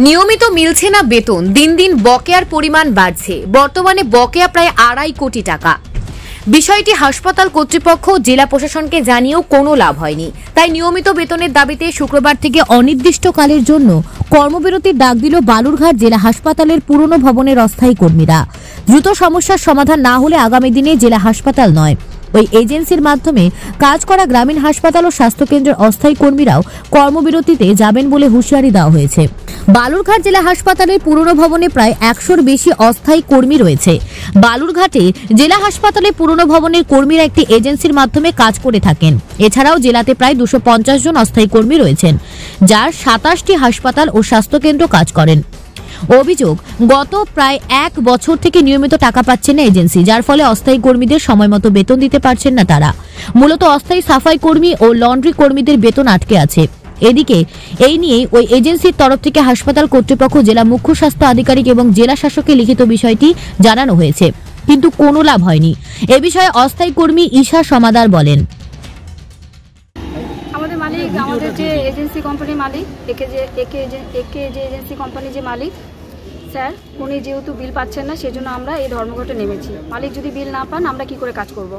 নিয়মিত মিলছে না বেতন, দিন দিন বকেয়ার পরিমাণ বাড়ছে। বর্তমানে বকেয়া প্রায় 2.5 কোটি টাকা। বিষয়টি হাসপাতাল কর্তৃপক্ষ জেলা প্রশাসনকে জানিয়েও কোনো লাভ হয়নি। তাই নিয়মিত বেতনের দাবিতে শুক্রবার থেকে অনির্দিষ্টকালের জন্য কর্মবিরতির ডাক দিল বালুরঘাট জেলা হাসপাতালের পুরনো ভবনের অস্থায়ী কর্মীরা। দ্রুত সমস্যার সমাধান না হলে আগামী দিনে জেলা হাসপাতাল নয়, ওই এজেন্সির মাধ্যমে কাজ করা গ্রামীণ হাসপাতাল ও স্বাস্থ্যকেন্দ্রের অস্থায়ী কর্মীরাও কর্মবিরতিতে যাবেন বলে হুঁশিয়ারি দেওয়া হয়েছে। বালুরঘাট জেলা হাসপাতালের পুরনো ভবনে প্রায় 100-র বেশি অস্থায়ী কর্মী রয়েছে। বালুরঘাটে জেলা হাসপাতালে পুরনো ভবনের কর্মীরা একটি এজেন্সির মাধ্যমে কাজ করে থাকেন। এছাড়াও জেলাতে প্রায় 250 জন অস্থায়ী কর্মী রয়েছেন, যার 27টি হাসপাতাল ও স্বাস্থ্যকেন্দ্র কাজ করেন। অভিযোগ, গত প্রায় 1 বছর থেকে নিয়মিত টাকা পাচ্ছেন না এজেন্সি, যার ফলে অস্থায়ী কর্মীদের সময়মতো বেতন দিতে পারছেন না তারা। মূলত অস্থায়ী সাফাই কর্মী ও লন্ড্রি কর্মীদের বেতন আটকে আছে। এদিকে এই নিয়ে ওই এজেন্সির তরফ থেকে হাসপাতাল কর্তৃপক্ষ, জেলা মুখ্য স্বাস্থ্য আধিকারিক এবং জেলা শাসককে লিখিত বিষয়টি জানানো হয়েছে, কিন্তু কোনো লাভ হয়নি। এ বিষয়ে অস্থায়ী কর্মী ঈশা সমাদার বলেন, আমাদের মালিক, আমাদের যে এজেন্সি কোম্পানির মালিক, একে যে এজেন্সি কোম্পানি যে মালিক স্যার, উনি যেহেতু বিল পাচ্ছেন না, সেজন্য আমরা এই ধর্মঘটে নেমেছি। মালিক যদি বিল না পান, আমরা কি করে কাজ করব?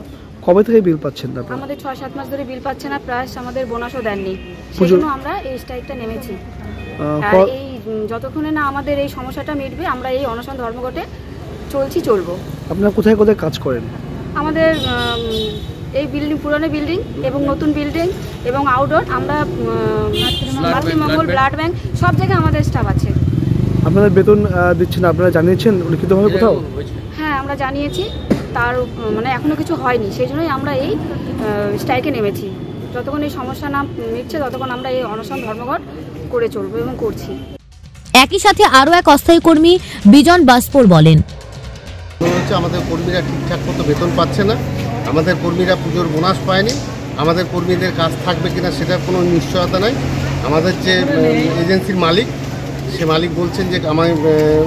কবে থেকে বিল পাচ্ছেন না? আমাদের 6-7 মাস ধরে বিল পাচ্ছে না, প্রায় আমাদের বোনাসও দেননি, সেজন্য আমরা এই স্ট্রাইকটা নেমেছি। আর এই যতক্ষণে না আমাদের এই সমস্যাটা মিটবে, আমরা এই অনশন ধর্মঘটে চলবো। আপনারা কোথায় কোথায় কাজ করেন? আমাদের এই বিল্ডিং, পুরনো বিল্ডিং এবং নতুন বিল্ডিং এবং আউটডোর, আমরা মাতৃমঙ্গল, ব্লাড ব্যাংক, সব জায়গায় আমাদের স্টাফ আছে। আপনাদের বেতন দিচ্ছেন, আপনারা জানিয়েছেন লিখিতভাবে কোথাও? হ্যাঁ, আমরা জানিয়েছি, তার মানে এখনো কিছু হয়নি, সেই জন্যই আমরা এই স্ট্রাইকে নেমেছি। যতক্ষণ এই সমস্যা না মিটছে, ততক্ষণ আমরা এই অনশন ধর্মঘট করে চলবো এবং করছি। একই সাথে আরও এক অস্থায়ী কর্মী বিজন বাসপুর বলেন, আমাদের কর্মীরা ঠিকঠাক মতো বেতন পাচ্ছে না, আমাদের কর্মীরা পুজোর বোনাস পায়নি, আমাদের কর্মীদের কাজ থাকবে কিনা সেটার কোনো নিশ্চয়তা নাই। আমাদের যে এজেন্সির মালিক, সে মালিক বলছেন যে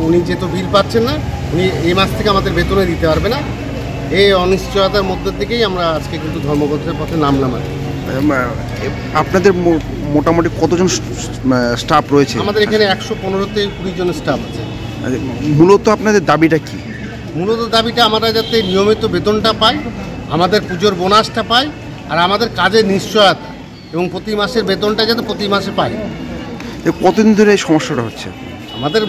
উনি যেহেতু বিল পাচ্ছেন না, উনি এই মাস থেকে আমাদের বেতনে দিতে পারবে না। এই অনিশ্চয়তার মধ্যে থেকেই আমরা আজকে কিন্তু ধর্মঘটের পথে নামলাম। আপনাদের মোটামুটি কতজন স্টাফ রয়েছে? আমাদের এখানে 115 থেকে 20 জন স্টাফ আছে। মূলত আপনাদের দাবিটা কি? মূলত দাবিটা আমরা যাতে নিয়মিত বেতনটা পাই, আমাদের পুজোর বোনাসটা পাই, আর আমাদের কাজের নিশ্চয়তা এবং প্রতি মাসের বেতনটা যাতে প্রতি মাসে পাই। কতদিন ধরে এই সমস্যাটা হচ্ছে? আমাদের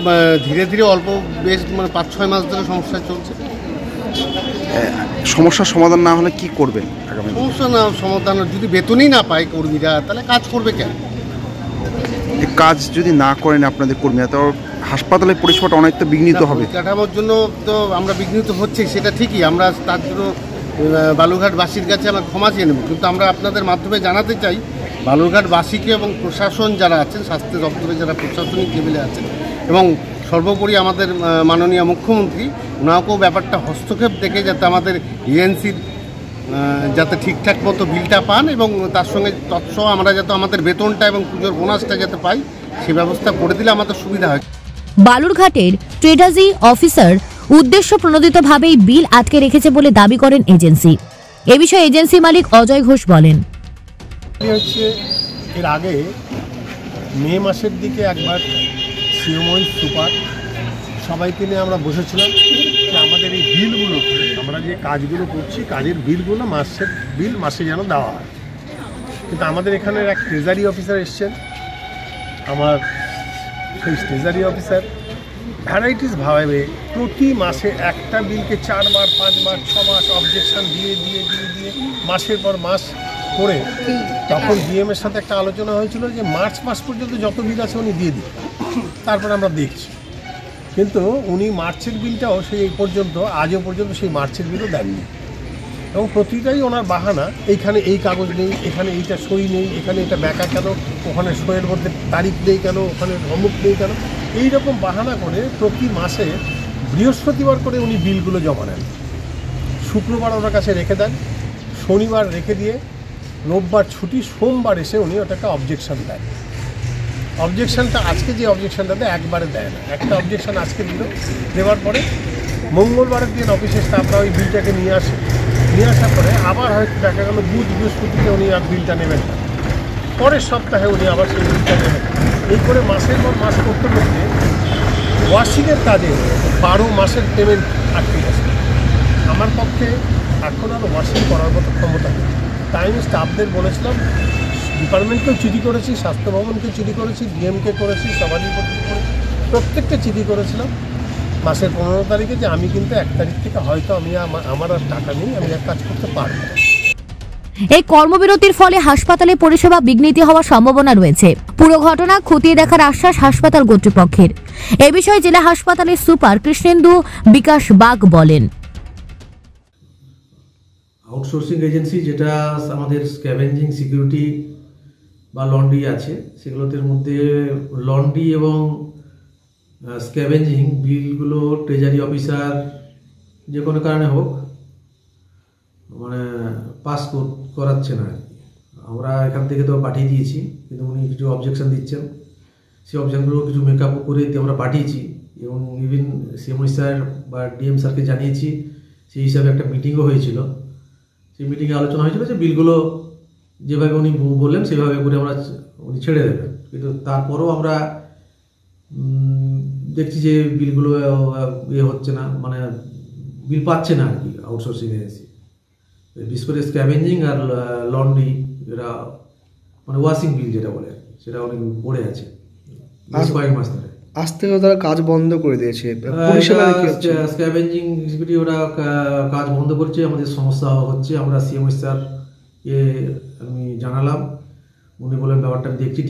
ধীরে ধীরে অল্প বেশ 5-6 মাস ধরে সমস্যা চলছে। সমস্যার সমাধান না হলে কি করবেন? সমস্যা না সমাধান, যদি বেতনই না পায় কর্মীরা, তাহলে কাজ করবে কেন? কাজ যদি না করেন আপনাদের কর্মীরা, তো হাসপাতালের পরিষেবাটা অনেকটা বিঘ্নিত হবে। কাঠামোর জন্য তো আমরা বিঘ্নিত হচ্ছে, সেটা ঠিকই। আমরা তার জন্য বালুরঘাটবাসীর কাছে আমরা ক্ষমা চেয়ে নেব, কিন্তু আমরা আপনাদের মাধ্যমে জানাতে চাই বালুরঘাটবাসীকে এবং প্রশাসন যারা আছেন, স্বাস্থ্য দপ্তরে যারা প্রশাসনিক লেভেলে আছেন, এবং সর্বোপরি আমাদের মাননীয় মুখ্যমন্ত্রী, ওনাকেও ব্যাপারটা হস্তক্ষেপ দেখে যাতে আমাদের এজেন্সির যাতে ঠিকঠাক মতো বিলটা পান এবং তার সঙ্গে তৎসহ আমরা যাতে আমাদের বেতনটা এবং পুজোর বোনাসটা যাতে পাই, সে ব্যবস্থা করে দিলে আমাদের সুবিধা হয়। বালুরঘাটের ট্রেজারি অফিসার উদ্দেশ্য প্রণোদিতভাবেই বিল আটকে রেখেছে বলে দাবি করেন এজেন্সি। এ বিষয়ে এজেন্সি মালিক অজয় ঘোষ বলেন, এর আগে মে মাসের দিকে একবার সিএমওই সুপার সবাইকে নিয়ে আমরা বসেছিলাম যে আমাদের এই বিলগুলো, আমরা যে কাজগুলো করছি, কাজের বিলগুলো মাসের বিল মাসে যেন দেওয়া হয়। কিন্তু আমাদের এখানের এক ট্রেজারি অফিসার এসছেন, আমার সেই ট্রেজারি অফিসার ভ্যারাইটিস ভাবে প্রতি মাসে একটা বিলকে 4 বার 5 বার 6 মাস অবজেকশন দিয়ে মাসের পর মাস করে, তখন ডিএমের সাথে একটা আলোচনা হয়েছিল যে মার্চ মাস পর্যন্ত যত বিল আছে উনি দিয়ে দিন, তারপরে আমরা দেখছি। কিন্তু উনি মার্চের বিলটাও সেই পর্যন্ত, আজও পর্যন্ত সেই মার্চের বিলও দেননি, এবং প্রতিটাই ওনার বাহানা, এইখানে এই কাগজ নেই, এখানে এইটা সই নেই, এখানে এটা ব্যাকা কেন, ওখানে সইয়ের মধ্যে তারিখ নেই কেন, ওখানে অমুক নেই কেন, এইরকম বাহানা করে প্রতি মাসে বৃহস্পতিবার করে উনি বিলগুলো জমা নেন। শুক্রবার ওনার কাছে রেখে দেন, শনিবার রেখে দিয়ে রোববার ছুটি, সোমবার এসে উনি ওটাকে অবজেকশন দেন। অবজেকশনটা আজকে যে অবজেকশনটা দেয় একবারে দেয় না, একটা অবজেকশন আজকে দিল, দেওয়ার পরে মঙ্গলবারের দিন অফিসের স্টাফরা ওই বিলটাকে নিয়ে আসে, নিয়ে আসার পরে আবার হয়তো দেখা গেল বুধ বৃহস্পতিতে উনি আর বিলটা নেবেন না, পরের সপ্তাহে উনি আবার সেই বিলটা নেবেন। এই করে মাসের পর মাস করতে করতে ওয়াশিংয়ের কাজে 12 মাসের পেমেন্ট আটকে গেছে। আমার পক্ষে এখন আর ওয়াশিং করার মতো ক্ষমতা নেই, তাই আমি স্টাফদের বলেছিলাম, ডিপার্টমেন্টকেও চিঠি করেছি, স্বাস্থ্য ভবনকে চিঠি করেছি, ডিএমকে করেছি, সভাধিপতি করেছি, প্রত্যেকটা চিঠি করেছিলাম মাসের 15 তারিখে যে আমি কিন্তু 1 তারিখ থেকে হয়তো আমি আমার আর টাকা নেই, আমি আর কাজ করতে পারবো না। এই কর্মবিরতির ফলে হাসপাতালে পরিষেবা বিঘ্নিত হওয়ার সম্ভাবনা রয়েছে। পুরো ঘটনা খতিয়ে দেখার আশ্বাস হাসপাতাল কর্তৃপক্ষের। এ বিষয়ে জেলা হাসপাতালের সুপার কৃষ্ণেন্দু বিকাশ বাগ বলেন, আউটসোর্সিং এজেন্সি যেটা আমাদের স্ক্যাভেঞ্জিং, সিকিউরিটি বা লন্ড্রি আছে, সেগুলোতে মধ্যে লন্ড্রি এবং স্ক্যাভেঞ্জিং বিলগুলো ট্রেজারি অফিসার যে কোনো কারণে হোক মানে পাস করাচ্ছে না। আমরা এখান থেকে তো পাঠিয়ে দিয়েছি, কিন্তু উনি কিছু অবজেকশন দিচ্ছেন, সেই অবজেকশনগুলো কিছু মেকআপ করে আমরা পাঠিয়েছি এবং ইভিন সিএমও স্যার বা ডিএম স্যারকে জানিয়েছি। সেই হিসাবে একটা মিটিংও হয়েছিল, সেই মিটিংয়ে আলোচনা হয়েছিল যে বিলগুলো যেভাবে উনি বললেন সেভাবে করে উনি ছেড়ে দেবেন। কিন্তু তারপরও আমরা দেখছি যে বিলগুলো হচ্ছে না, মানে বিল পাচ্ছে না আর কি আউটসোর্সিং এজেন্সি। বিশেষ করে স্ক্যাভেঞ্জিং আর লন্ড্রি, এরা মানে ওয়াশিং বিল যেটা বলে সেটা অনেক পড়ে আছে কয়েক মাস ধরে। আজ থেকে তারা কাজ বন্ধ করে দিয়েছে, স্ক্যাভেঞ্জিং এক্সিকিউটিভ ওরা কাজ বন্ধ করছে, আমাদের সমস্যা হচ্ছে। আমরা সিএমও স্যারকে আমি জানালাম, উনি বললেন ব্যাপারটা আমি দেখছি,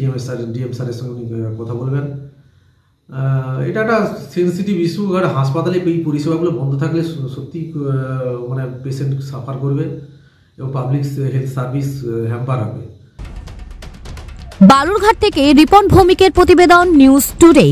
ডিএম স্যারের সঙ্গে উনি কথা বলবেন। এটা একটা সেন্সিটিভ ইস্যু, আর হাসপাতালে এই পরিষেবাগুলো বন্ধ থাকলে সত্যি মানে পেশেন্ট সাফার করবে এবং পাবলিক হেলথ সার্ভিস হ্যাম্পার হবে। বালুরঘাট থেকে রিপন ভৌমিকের প্রতিবেদন, নিউজ টুডে।